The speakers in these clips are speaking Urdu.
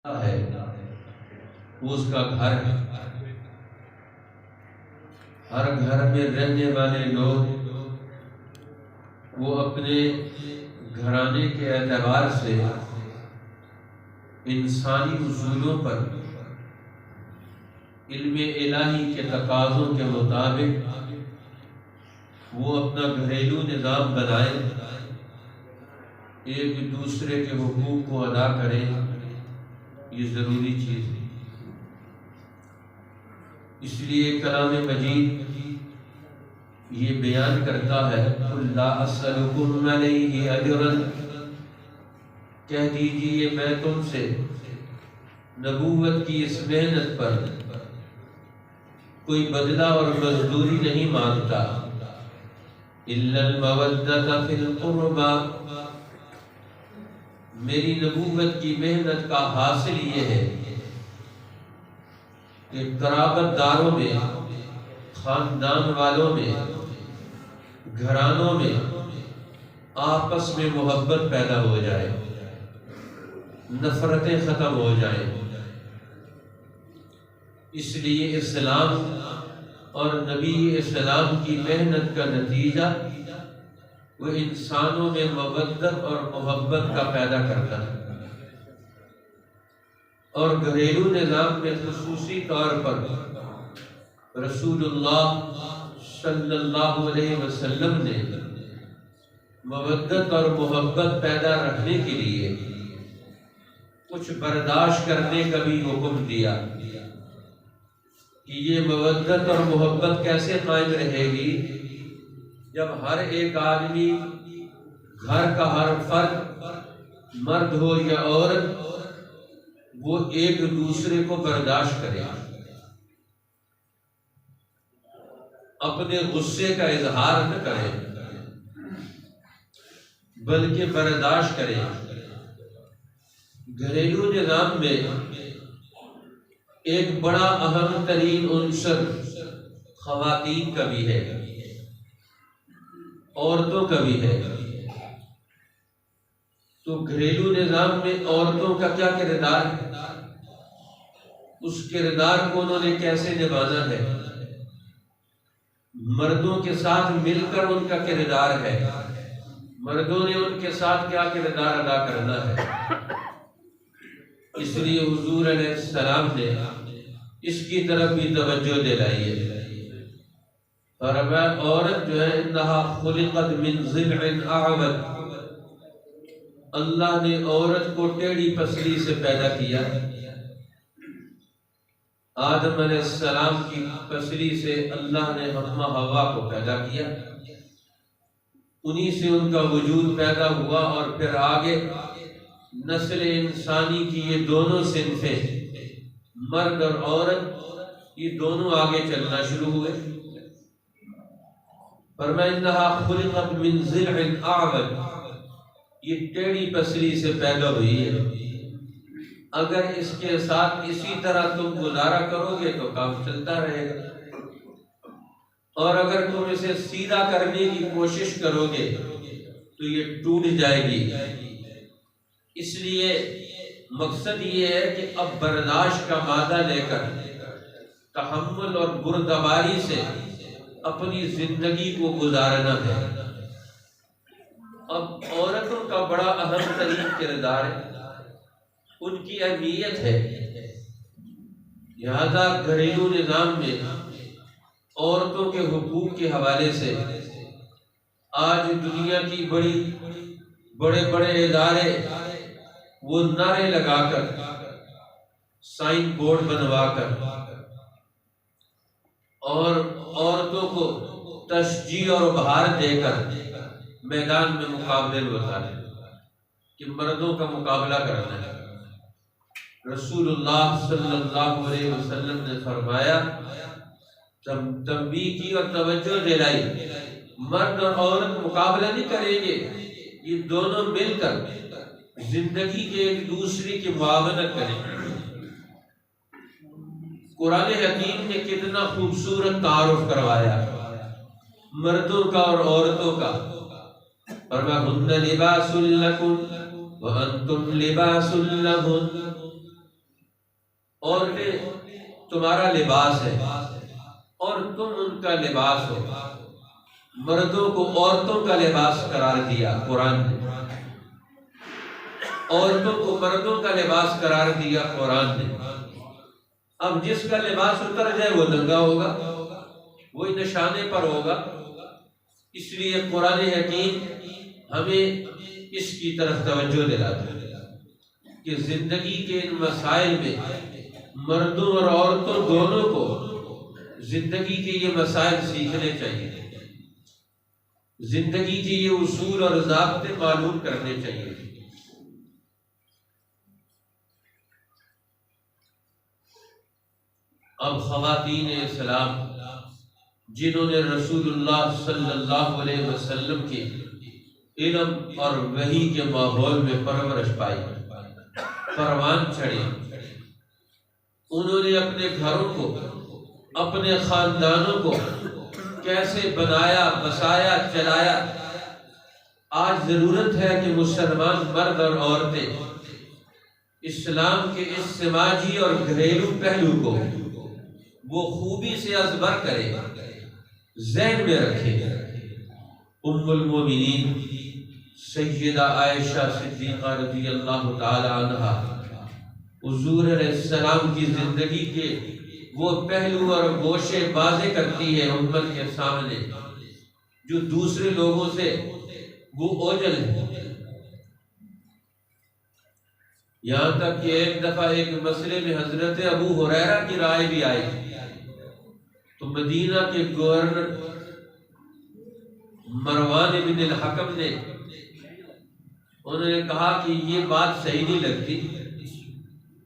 ہے وہ اس کا گھر ہے۔ ہر گھر میں رہنے والے لوگ وہ اپنے گھرانے کے اعتبار سے انسانی اصولوں پر علم الہی کے تقاضوں کے مطابق وہ اپنا گھریلو نظام بنائیں، ایک دوسرے کے حقوق کو ادا کریں، یہ ضروری چیز ہے۔ اس لیے کلام مجید یہ بیان کرتا ہے قُلْ لَا أَسْأَلُكُمْ عَلَيْهِ أَجْرًا، کہہ دیجیے میں تم سے نبوت کی اس محنت پر کوئی بدلہ اور مزدوری نہیں مانگتا، إِلَّا الْمَوَدَّةَ فِي الْقُرْبَى، میری نبوت کی محنت کا حاصل یہ ہے کہ قرابت داروں میں، خاندان والوں میں، گھرانوں میں آپس میں محبت پیدا ہو جائے، نفرتیں ختم ہو جائیں۔ اس لیے اسلام اور نبی اسلام کی محنت کا نتیجہ وہ انسانوں میں مودت اور محبت کا پیدا کرتا ہے، اور گھریلو نظام میں خصوصی طور پر رسول اللہ صلی اللہ علیہ وسلم نے مودت اور محبت پیدا رکھنے کے لیے کچھ برداشت کرنے کا بھی حکم دیا کہ یہ مودت اور محبت کیسے قائم رہے گی جب ہر ایک آدمی، گھر کا ہر فرد، مرد ہو یا عورت، وہ ایک دوسرے کو برداشت کرے، اپنے غصے کا اظہار نہ کرے بلکہ برداشت کرے۔ گھریلو نظام میں ایک بڑا اہم ترین عنصر خواتین کا بھی ہے، عورتوں کا بھی ہے۔ تو گھریلو نظام میں عورتوں کا کیا کردار ہے، اس کردار کو انہوں نے کیسے نبھانا ہے، مردوں کے ساتھ مل کر ان کا کردار ہے، مردوں نے ان کے ساتھ کیا کردار ادا کرنا ہے۔ اس لیے حضور علیہ السلام نے اس کی طرف بھی توجہ دلائی ہے۔ فرمایا عورت جو ہے انہا خلقت من ضلع اعوج، اللہ نے عورت کو ٹیڑھی پسلی سے پیدا کیا۔ آدم علیہ السلام کی پسلی سے اللہ نے حمہ حوا کو پیدا کیا، انہی سے ان کا وجود پیدا ہوا، اور پھر آگے نسل انسانی کی یہ دونوں صنفیں، مرد اور عورت، یہ دونوں آگے چلنا شروع ہوئے۔ فرمایا انہا خلقت من ضلع اعوج، یہ ٹیڑھی پسلی سے پیدا ہوئی ہے، اگر اس کے ساتھ اسی طرح تم گزارا کرو گے تو کام چلتا رہے گا، اور اگر تم اسے سیدھا کرنے کی کوشش کرو گے تو یہ ٹوٹ جائے گی۔ اس لیے مقصد یہ ہے کہ اب برداشت کا مادہ لے کر تحمل اور بردباری سے اپنی زندگی کو گزارنا ہے۔ اب عورتوں کا بڑا اہم ترین کردار ہے، ان کی اہمیت ہے، لہذا گھریلو نظام میں عورتوں کے حقوق کے حوالے سے آج دنیا کی بڑے بڑے ادارے وہ نعرے لگا کر، سائن بورڈ بنوا کر، اور عورتوں کو تشجیع اور بہار دے کر میدان میں مقابلے میں اتارے کہ مردوں کا مقابلہ کرنا ہے۔ رسول اللہ صلی اللہ علیہ وسلم نے فرمایا، تنبیہ کی اور توجہ دلائی، مرد اور عورت مقابلہ نہیں کریں گے، یہ دونوں مل کر زندگی کے ایک دوسرے کی معاونت کریں گے۔ قرآن حکیم نے کتنا خوبصورت تعارف کروایا مردوں کا اور عورتوں کا۔ فرمایا ہن لباس لکم وانتم لباس لہن، عورتیں تمہارا لباس ہے اور تم ان کا لباس ہو۔ مردوں کو عورتوں کا لباس قرار دیا قرآن نے، عورتوں کو مردوں کا لباس قرار دیا قرآن نے۔ اب جس کا لباس اتر جائے وہ ننگا ہوگا، وہی نشانے پر ہوگا۔ اس لیے قرآن حکیم ہمیں اس کی طرف توجہ دلاتا ہے کہ زندگی کے ان مسائل میں مردوں اور عورتوں دونوں کو زندگی کے یہ مسائل سیکھنے چاہیے، زندگی کے یہ اصول اور ضابطے معلوم کرنے چاہیے۔ اب خواتین اسلام جنہوں نے رسول اللہ صلی اللہ علیہ وسلم کے علم اور وحی کے ماحول میں پرورش پائی، پروان چڑھے، انہوں نے اپنے گھروں کو، اپنے خاندانوں کو کیسے بنایا، بسایا، چلایا۔ آج ضرورت ہے کہ مسلمان مرد اور عورتیں اسلام کے اس سماجی اور گھریلو پہلو کو وہ خوبی سے ازبر کرے، ذہن میں رکھے۔ ام المومنین سیدہ عائشہ صدیقہ رضی اللہ تعالی عنہا حضور علیہ السلام کی زندگی کے وہ پہلو اور گوشے واضح کرتی ہے امت کے سامنے جو دوسرے لوگوں سے وہ اوجل ہے۔ یہاں تک کہ ایک دفعہ ایک مسئلے میں حضرت ابو ہریرہ کی رائے بھی آئی تو مدینہ کے گورنر مروان بن الحکم نے انہوں نے کہا کہ یہ بات صحیح نہیں لگتی۔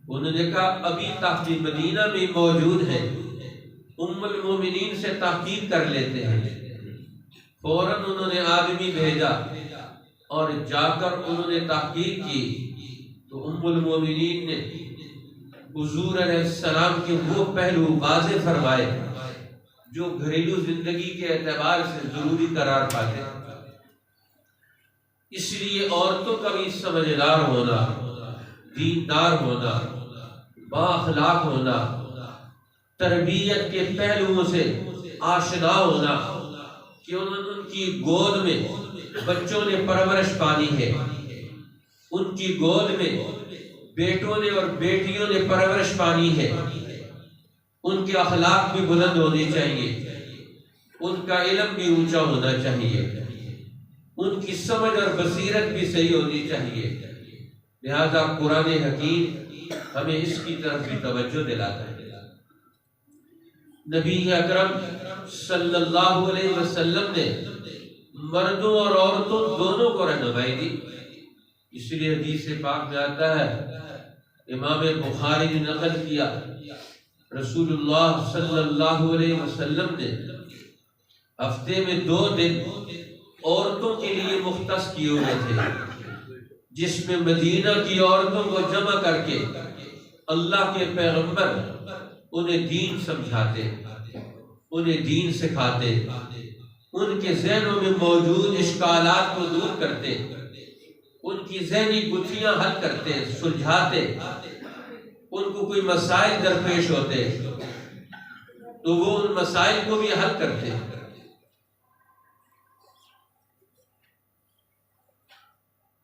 انہوں نے کہا ابھی تحقیق مدینہ میں موجود ہے، ام المومنین سے تحقیق کر لیتے ہیں۔ فوراً انہوں نے آدمی بھیجا اور جا کر انہوں نے تحقیق کی تو ام المومنین نے حضور علیہ السلام کے وہ پہلو واضح فرمائے جو گھریلو زندگی کے اعتبار سے ضروری قرار پاتے ہیں۔ اس لیے عورتوں کا بھی سمجھدار ہونا، دیندار ہونا، با اخلاق ہونا، تربیت کے پہلوؤں سے آشنا ہونا کہ ان کی گود میں بچوں نے پرورش پانی ہے، ان کی گود میں بیٹوں نے اور بیٹیوں نے پرورش پانی ہے، ان کے اخلاق بھی بلند ہونے چاہیے، ان کا علم بھی اونچا ہونا چاہیے، ان کی سمجھ اور بصیرت بھی صحیح ہونی چاہیے۔ لہذا قرآن حکیم ہمیں اس کی طرف بھی توجہ دلاتا ہے۔ نبی اکرم صلی اللہ علیہ وسلم نے مردوں اور عورتوں دونوں کو رہنمائی دی۔ اس لیے حدیث پاک میں آتا ہے، امام بخاری نے نقل کیا، رسول اللہ صلی اللہ علیہ وسلم نے ہفتے میں 2 دن عورتوں کے لیے مختص کیے ہوئے تھے، جس میں مدینہ کی عورتوں کو جمع کر کے اللہ کے پیغمبر انہیں دین سمجھاتے، انہیں دین سکھاتے، ان کے ذہنوں میں موجود اشکالات کو دور کرتے، ان کی ذہنی گتھیاں حل کرتے، سلجھاتے، ان کو کوئی مسائل درپیش ہوتے تو وہ ان مسائل کو بھی حل کرتے۔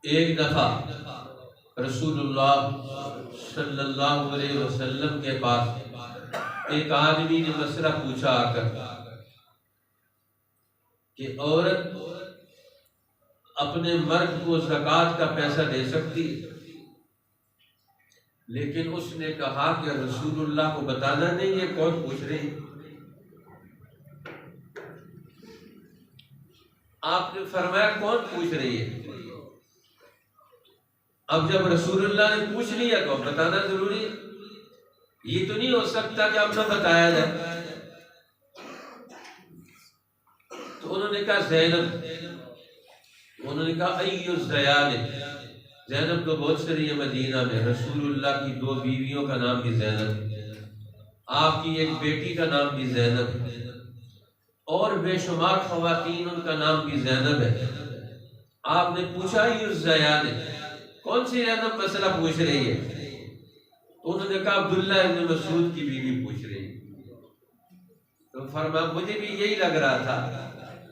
ایک دفعہ رسول اللہ صلی اللہ علیہ وسلم کے پاس ایک آدمی نے مسئلہ پوچھا آ کر کہ عورت اپنے مرد کو زکوٰۃ کا پیسہ دے سکتی، لیکن اس نے کہا کہ رسول اللہ کو بتانا نہیں، یہ کون پوچھ رہی؟ آپ نے فرمایا کون پوچھ رہی ہے؟ اب جب رسول اللہ نے پوچھ لیا تو بتانا ضروری ہے، یہ تو نہیں ہو سکتا کہ اب نہ بتایا جائے۔ تو انہوں نے کہا زینب، انہوں نے کہا ایو الزیان، زینب تو بہت ساری ہے مدینہ میں، رسول اللہ کی 2 بیویوں کا نام بھی زینب، آپ کی ایک بیٹی کا نام بھی زینب، اور بے شمار خواتین ان کا نام بھی زینب ہے۔ آپ نے پوچھا ایو الزیان، کون سی زینب مسئلہ پوچھ رہی ہے؟ تو انہوں نے کہا عبداللہ ابن مسعود کی بیوی پوچھ رہی ہے۔ تو فرمایا مجھے بھی یہی لگ رہا تھا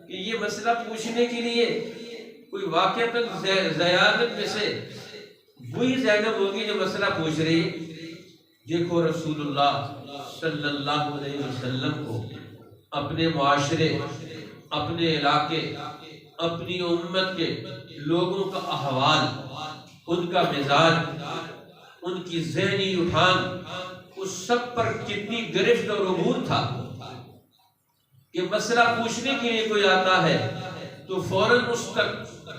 کہ یہ مسئلہ پوچھنے کے لیے کوئی واقعتاً زیادت میں سے وہی زینب ہوگی جو مسئلہ پوچھ رہی ہے۔ دیکھو رسول اللہ صلی اللہ علیہ وسلم کو اپنے معاشرے، اپنے علاقے، اپنی امت کے لوگوں کا احوال، ان کا مزاج، ان کی ذہنی اٹھان، اس سب پر کتنی گرفت اور عبور تھا کہ مسئلہ پوچھنے کے لیے کوئی آتا ہے تو فوراً اس تک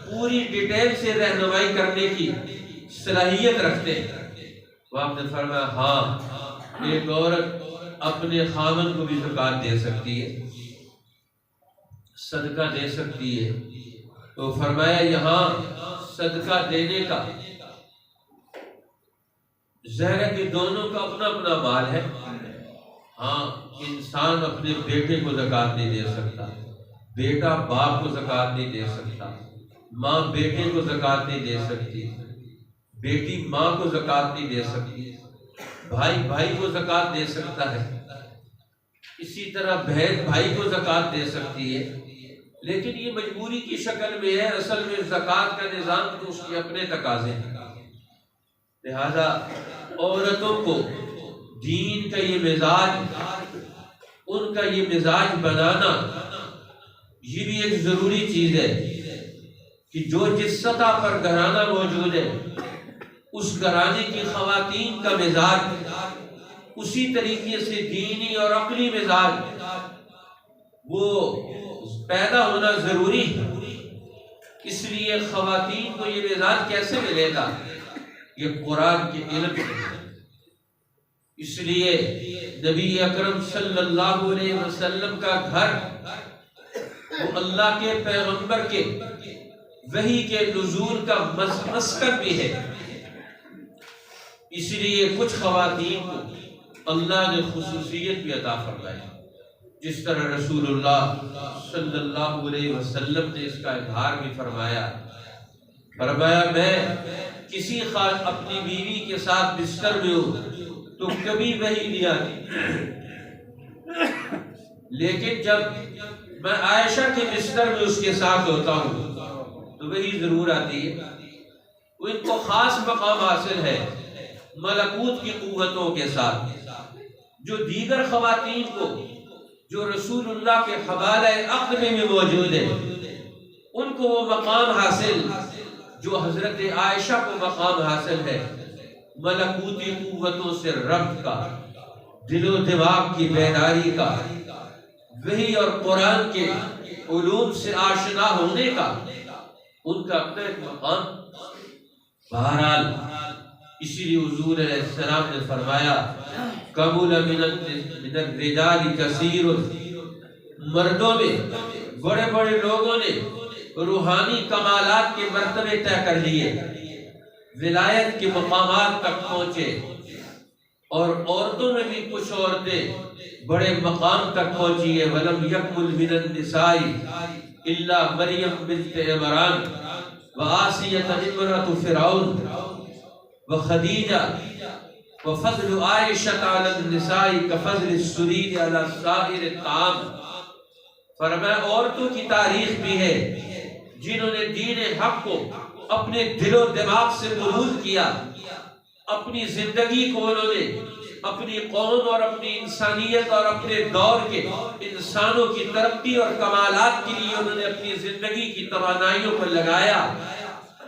پوری ڈیٹیل سے رہنمائی کرنے کی صلاحیت رکھتے ہیں۔ وہ آپ نے فرمایا ہاں، ایک عورت اپنے خامن کو بھی زکوٰۃ دے سکتی ہے، صدقہ دے سکتی ہے۔ تو فرمایا یہاں صدقہ دینے کا ظاہر ہے کہ دونوں کا اپنا اپنا مال ہے۔ ہاں، انسان اپنے بیٹے کو زکوٰۃ نہیں دے سکتا، بیٹا باپ کو زکوٰۃ نہیں دے سکتا، ماں بیٹے کو زکوٰۃ نہیں دے سکتی، بیٹی ماں کو زکوٰۃ نہیں دے سکتی، بھائی بھائی کو زکوٰۃ دے سکتا ہے، اسی طرح بہن بھائی کو زکوٰۃ دے سکتی ہے، لیکن یہ مجبوری کی شکل میں ہے۔ اصل میں زکوٰۃ کا نظام تو اس کے اپنے تقاضے ہیں۔ لہذا عورتوں کو دین کا یہ مزاج، ان کا یہ مزاج بنانا، یہ بھی ایک ضروری چیز ہے کہ جو جس سطح پر گھرانہ موجود ہے اس گھرانے کی خواتین کا مزاج اسی طریقے سے دینی اور عقلی مزاج وہ پیدا ہونا ضروری ہے۔ اس لیے خواتین کو یہ مزاج کیسے ملے گا؟ یہ قرآن کے علم سے۔ اس لیے نبی اکرم صلی اللہ علیہ وسلم کا گھر وہ اللہ کے پیغمبر کے وحی کے نزول کا مسکن بھی ہے۔ اس لیے کچھ خواتین کو اللہ نے خصوصیت بھی عطا فرمائی، جس طرح رسول اللہ صلی اللہ علیہ وسلم نے اس کا اظہار بھی فرمایا۔ فرمایا میں کسی اپنی بیوی کے ساتھ بستر میں ہوں تو کبھی وحی نہیں آتی، لیکن جب میں عائشہ کے بستر میں اس کے ساتھ ہوتا ہوں تو وحی ضرور آتی ہے۔ وہ ان کو خاص مقام حاصل ہے ملکوت کی قوتوں کے ساتھ، جو دیگر خواتین کو جو رسول اللہ کے حوالہ عقد میں موجود ہے ان کو وہ مقام حاصل جو حضرت عائشہ کو مقام حاصل ہے، ملکوتی قوتوں سے ربط کا، دل و دماغ کی بیداری کا، وحی اور قرآن کے علوم سے آشنا ہونے کا، ان کا اپنا ایک مقام۔ بہرحال اسی لیے حضور علیہ السلام نے فرمایا قبول من الرجال کثیر، مردوں میں بڑے بڑے لوگوں نے روحانی کمالات کے مرتبے طے کر لیے، ولایت کے مقامات تک پہنچے، اور عورتوں میں بھی کچھ عورتیں بڑے مقام تک پہنچی ہے۔ وَلَمْ يَكْمُلْ مِنَ النِّسَاءِ إِلَّا مَرْيَمْ بِنْتِ عِمْرَانَ وَآسِيَةَ امْرَأَتُ فِرْعَوْنَ وَخَدِيجَةَ وَفَضْلُ عَائِشَةَ عَلَى النِّسَاءِ كَفَضْلِ السُّرِيرِ عَلَى سَائِرِ الطَّعَامِ۔ فرمایا عورتوں کی تاریخ بھی ہے جنہوں نے دین حق کو اپنے دل و دماغ سے قبول کیا، اپنی زندگی کو انہوں نے اپنی قوم اور اپنی انسانیت اور اپنے دور کے انسانوں کی ترقی اور کمالات کے لیے انہوں نے اپنی زندگی کی توانائیوں پر لگایا۔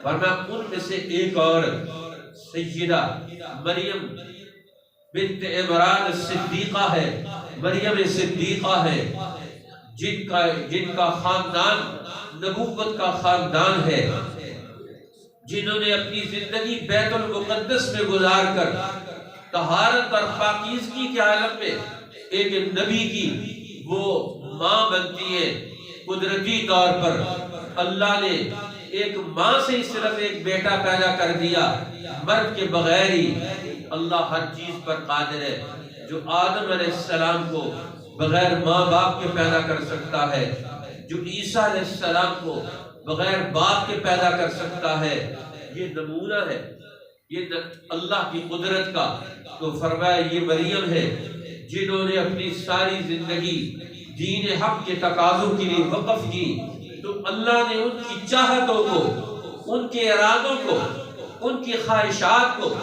فرمایا ان میں سے ایک عورت سیدہ مریم بنت عمران الصدیقہ ہے، مریم صدیقہ ہے، جن کا خاندان نبوت کا خاندان ہے، جنہوں نے اپنی زندگی بیت المقدس میں گزار کر طہارت اور پاکیزگی کے عالم میں ایک نبی کی وہ ماں بنتی ہے۔ قدرتی طور پر اللہ نے ایک ماں سے ہی صرف ایک بیٹا پیدا کر دیا، مرد کے بغیر ہی۔ اللہ ہر چیز پر قادر ہے، جو آدم علیہ السلام کو بغیر ماں باپ کے پیدا کر سکتا ہے، جو عیسیٰ علیہ السلام کو بغیر باپ کے پیدا کر سکتا ہے۔ یہ نمونہ ہے یہ اللہ کی قدرت کا. تو فرمایا یہ مریم ہے جنہوں نے اپنی ساری زندگی دین حق کے تقاضوں کے لیے وقف کی. تو اللہ نے ان کی چاہتوں کو، ان کے ارادوں کو، ان کی خواہشات کو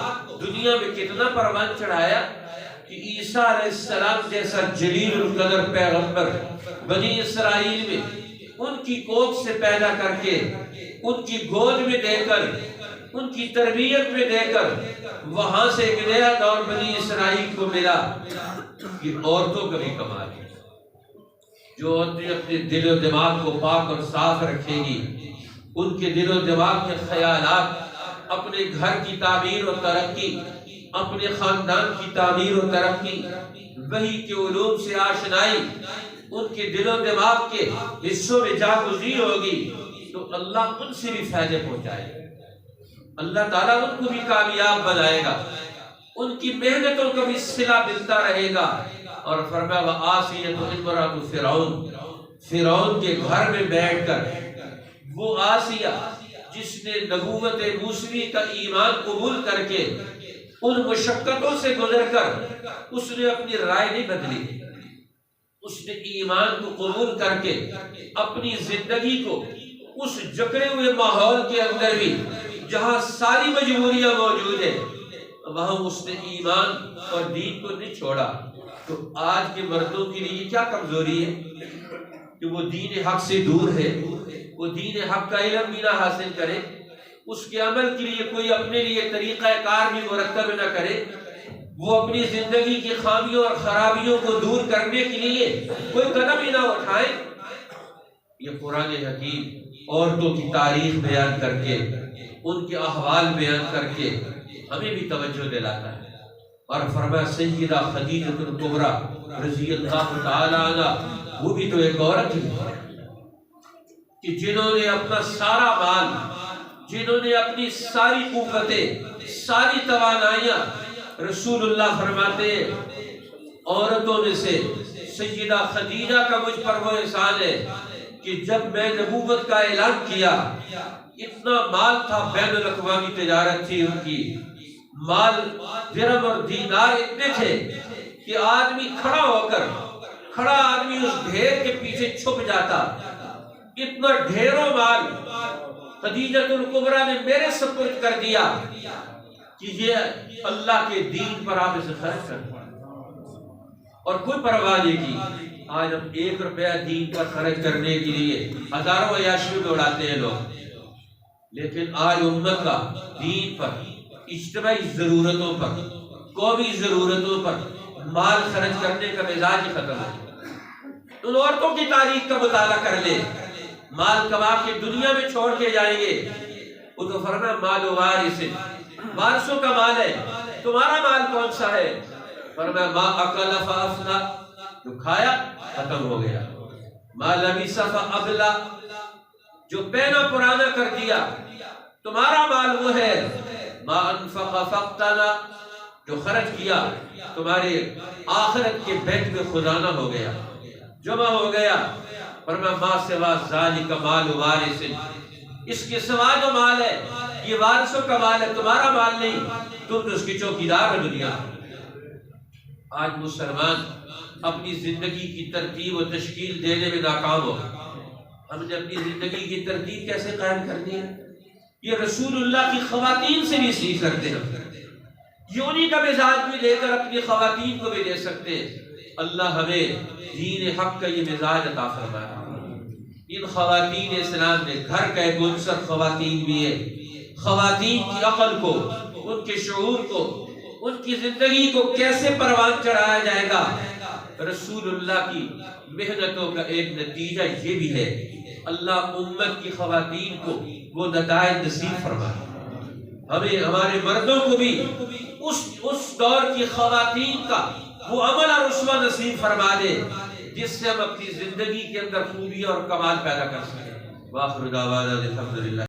دنیا میں کتنا پروان چڑھایا کہ عیسیٰ علیہ السلام جیسا جلیل القدر پیغمبر بنی اسرائیل میں ان کی کوکھ سے پیدا کر کے، ان کی گود میں دے کر، ان کی تربیت میں دے کر، وہاں سے ایک نیا دور بنی اسرائیل کو ملا. یہ عورتوں کا بھی کمال ہے. جو عورتیں اپنے دل و دماغ کو پاک اور صاف رکھیں گی، ان کے دل و دماغ کے خیالات اپنے گھر کی تعمیر و ترقی، اپنے خاندان کی تعمیر و ترقی، وحی کے علوم سے آشنائی ان کے دل و دماغ کے حصوں میں جاگزین ہوگی تو اللہ ان سے بھی فائدے پہنچائے گا. اللہ تعالیٰ ان کو بھی کامیاب بنائے گا، ان کی محنتوں کا بھی صلہ ملتا رہے گا. اور فرمایا وآسیۃ امرأۃ فرعون، فرعون کے گھر میں بیٹھ کر وہ آسیہ جس نے نبوت موسوی کا ایمان قبول کر کے ان مشقتوں سے گزر کر اس نے اپنی رائے نہیں بدلی، اس نے ایمان کو قبول کر کے اپنی زندگی کو اس جکڑے ہوئے ماحول کے اندر بھی جہاں ساری مجبوریاں موجود ہیں وہاں اس نے ایمان اور دین کو نہیں چھوڑا. تو آج کے مردوں کے لیے کیا کمزوری ہے کہ وہ دین حق سے دور ہے، وہ دین حق کا علم بھی نہ حاصل کرے، اس کے عمل کے لیے کوئی اپنے لیے طریقہ کار بھی مرتب نہ کرے، وہ اپنی زندگی کی خامیوں اور خرابیوں کو دور کرنے کے لیے کوئی قدم ہی نہ اٹھائے. یہ قرآن حکیم عورتوں کی تاریخ بیان کر کے، ان کے احوال بیان کر کے ہمیں بھی توجہ دلاتا ہے. اور فرمایا سیدہ خدیجہ الکبریٰ رضی اللہ تعالی عنہ، وہ بھی تو ایک عورت ہے کہ جنہوں نے اپنا سارا مال، جنہوں نے اپنی ساری قوتیں، ساری توانائیاں، رسول اللہ فرماتے عورتوں میں سے سیدہ خدیجہ کا مجھ پر وہ احسان ہے کہ جب میں نبوت کا اعلان کیا اتنا مال تھا، بین الاقوامی تجارت تھی ان کی، مال درہم اور دینار اتنے تھے کہ آدمی کھڑا ہو کر، کھڑا آدمی اس ڈھیر کے پیچھے چھپ جاتا. اتنا ڈھیروں مال خدیجہ الکبریٰ نے میرے سپرد کر دیا کہ یہ اللہ کے دین پر آپ اسے خرچ کر اور کوئی پرواہ نہیں کی. آج ہم 1 روپیہ دین پر خرچ کرنے کے لیے ہزاروں عیاشیوں میں اڑاتے ہیں لوگ، لیکن آج امت کا دین پر، اجتماعی ضرورتوں پر، قومی ضرورتوں پر مال خرچ کرنے کا مزاج ہی ختم ہے. ان عورتوں کی تاریخ کا مطالعہ کر لے، مال کما کے دنیا میں چھوڑ کے جائیں گے. وہ تو فرمایا مال وارث، وارثوں کا مال ہے، تمہارا مال کون سا ہے؟ فرمایا ما اکل فافنا، جو کھایا ختم ہو گیا، ما لبس فابلا، جو پہنا پرانا کر دیا. تمہارا مال وہ ہے ما انفق فاقتنا، جو خرچ کیا تمہارے آخرت کے بینک میں خزانہ ہو گیا، جمع ہو گیا. فرمایا ما سوا ذالک مال وارث، اس کے سوا جو مال ہے یہ وارثوں کا مال ہے، تمہارا مال نہیں، تم تو اس کی چوکیدار ہو دنیا. آج مسلمان اپنی زندگی کی ترتیب و تشکیل دینے میں ناکام ہو. ہم نے اپنی زندگی کی ترتیب کیسے قائم کرنی ہے یہ رسول اللہ کی خواتین سے بھی سیکھ سکتے ہیں. یہ انہی کا مزاج بھی لے کر اپنی خواتین کو بھی دے سکتے ہیں. اللہ ہمیں دین حق کا یہ مزاج عطا فرمائے. ان خواتین اسلام میں گھر کا ایک عنصر خواتین بھی ہے. خواتین کی عقل کو، ان کے شعور کو، ان کی زندگی کو کیسے پروان چڑھایا جائے گا. رسول اللہ کی محنتوں کا ایک نتیجہ یہ بھی ہے اللہ امت کی خواتین کو وہ نتائج نصیب فرمائے. ہمیں ہمارے مردوں کو بھی اس دور کی خواتین کا وہ عمل اور اسوہ نصیب فرما دے جس سے ہم اپنی زندگی کے اندر خوبی اور کمال پیدا کر سکیں. وآخر دعوانا الحمدللہ.